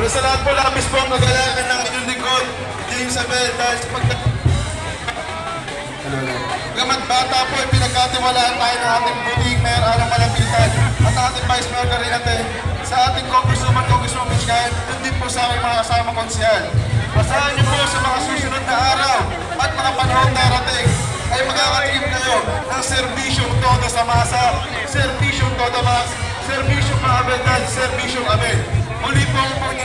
Una sa lahat po, labis po ang nagalakan ng inyong lingkod, James Abel, dahil sa Gamat bata po, pinagkatiwalaan tayo ng ating buting Mayor Arang Malapitan at ating Vice Mayor Carinate sa ating Congresswoman Michkayan, at din po sa aming mga kasama konsehal. Asahan niyo po sa mga susunod na araw at mga panahon darating ay magkakatigim kayo ng serbisyong todo sa masa, serbisyong todo mas, serbisyong maabel dahil serbisyong abel. Muli po ang